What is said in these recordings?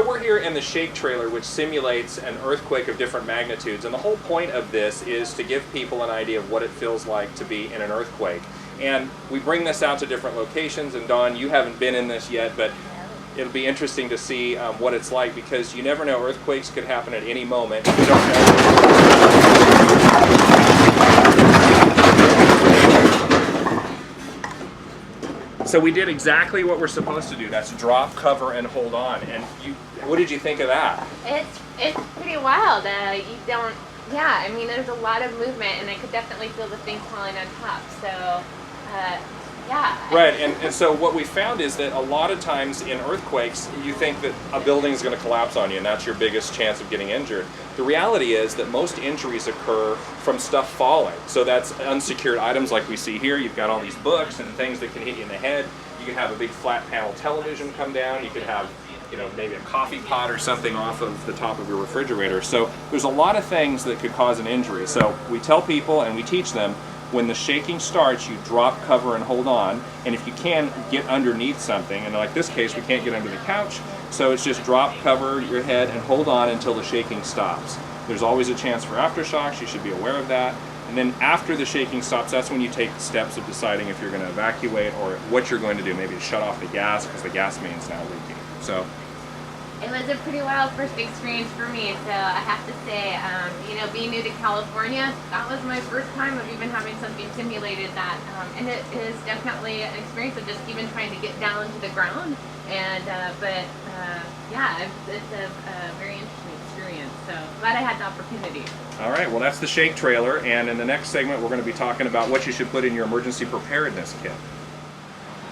So we're here in the shake trailer, which simulates an earthquake of different magnitudes, and the whole point of this is to give people an idea of what it feels like to be in an earthquake. And we bring this out to different locations, and Dawn, you haven't been in this yet, but it'll be interesting to see what it's like, because you never know, earthquakes could happen at any moment. You don't know. So we did exactly what we're supposed to do. That's drop, cover, and hold on. And what did you think of that? It's pretty wild. You don't, yeah, I mean, there's a lot of movement, and I could definitely feel the thing falling on top. So, yeah. Right, and so what we found is that a lot of times in earthquakes, you think that a building is going to collapse on you, and that's your biggest chance of getting injured. The reality is that most injuries occur from stuff falling. So that's unsecured items like we see here. You've got all these books and things that can hit you in the head. You can have a big flat panel television come down. You could have, you know, maybe a coffee pot or something off of the top of your refrigerator. So there's a lot of things that could cause an injury. So we tell people and we teach them, when the shaking starts, you drop, cover, and hold on. And if you can, get underneath something. And like this case, we can't get under the couch. So it's just drop, cover your head, and hold on until the shaking stops. There's always a chance for aftershocks. You should be aware of that. And then after the shaking stops, that's when you take the steps of deciding if you're going to evacuate or what you're going to do. Maybe shut off the gas because the gas main's now leaking. So it was a pretty wild first experience for me, so I have to say, you know, being new to California, that was my first time of even having something simulated that, and it is definitely an experience of just even trying to get down to the ground, and, yeah, it's a very interesting experience, so glad I had the opportunity. All right, well that's the shake trailer, and in the next segment we're going to be talking about what you should put in your emergency preparedness kit.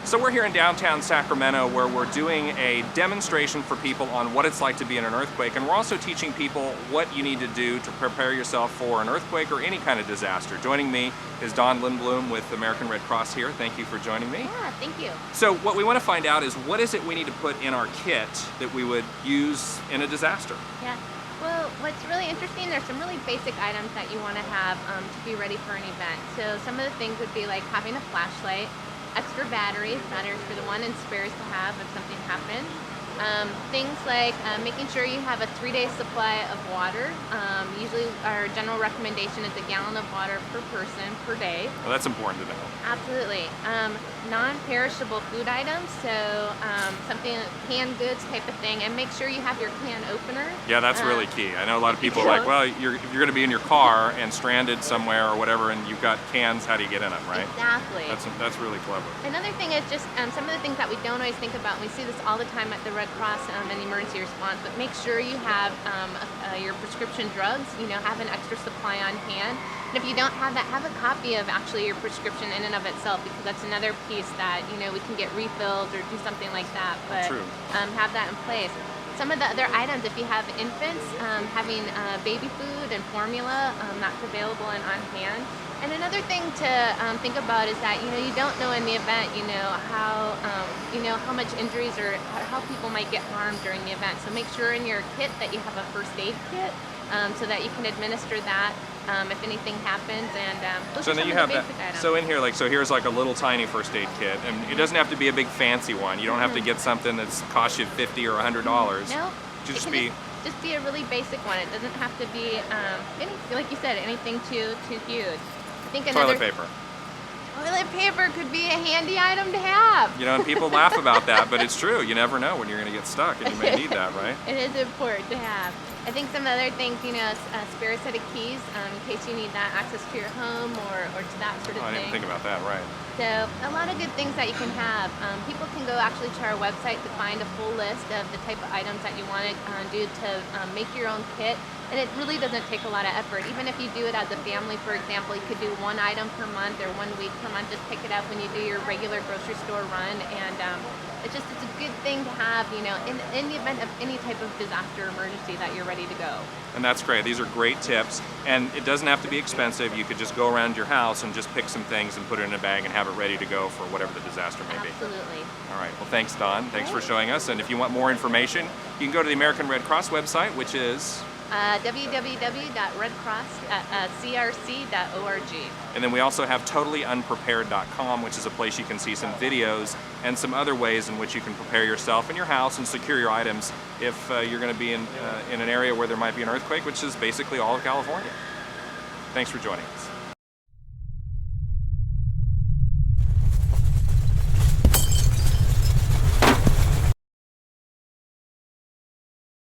So we're here in downtown Sacramento where we're doing a demonstration for people on what it's like to be in an earthquake, and we're also teaching people what you need to do to prepare yourself for an earthquake or any kind of disaster. Joining me is Dawn Lindblom with American Red Cross here. Thank you for joining me. Yeah, thank you. So what we want to find out is what is it we need to put in our kit that we would use in a disaster? Yeah. Well, what's really interesting, there's some really basic items that you want to have to be ready for an event. So some of the things would be like having a flashlight, extra batteries for the one, and spares to have if something happens. Things like making sure you have a 3-day supply of water. Usually our general recommendation is a gallon of water per person per day. Well, that's important to know. Absolutely. Non-perishable food items, so something canned goods type of thing, and make sure you have your can opener. Yeah, that's really key. I know a lot of people are like, well, if you're going to be in your car and stranded somewhere or whatever, and you've got cans, how do you get in them, right? Exactly. That's really clever. Another thing is just some of the things that we don't always think about, and we see this all the time at the Red Cross and emergency response, but make sure you have your prescription drugs, you know, have an extra supply on hand. And if you don't have that, have a copy of actually your prescription in and of itself, because that's another piece that, you know, we can get refilled or do something like that, but have that in place. Some of the other items, if you have infants, having baby food and formula that's available and on hand. And another thing to think about is that, you know, you don't know in the event, you know, how much injuries or how people might get harmed during the event. So make sure in your kit that you have a first aid kit so that you can administer that if anything happens. And those are some of the basic items. So in here, like, so here's like a little tiny first aid kit, and it doesn't have to be a big fancy one. You don't have to get something that's cost you $50 or $100. No, just be a really basic one. It doesn't have to be like you said, anything too huge. I think toilet paper. Toilet paper could be a handy item to have. You know, and people laugh about that, but it's true. You never know when you're going to get stuck, and you may need that, right? It is important to have. I think some other things, you know, a spare set of keys in case you need that access to your home or to that sort of thing. I didn't think about that, right. So a lot of good things that you can have. People can go actually to our website to find a full list of the type of items that you want to do to make your own kit. And it really doesn't take a lot of effort. Even if you do it as a family, for example, you could do 1 item per month or 1 week per month. Just pick it up when you do your regular grocery store run. And it's a good thing to have, you know, in the event of any type of disaster emergency that you're ready to go. And that's great. These are great tips. And it doesn't have to be expensive. You could just go around your house and just pick some things and put it in a bag and have it ready to go for whatever the disaster may be. Absolutely. All right. Well, thanks, Dawn. Thanks for showing us. And if you want more information, you can go to the American Red Cross website, which is www.redcrosscrc.org. And then we also have totallyunprepared.com, which is a place you can see some videos and some other ways in which you can prepare yourself and your house and secure your items if you're going to be in an area where there might be an earthquake, which is basically all of California. Thanks for joining us.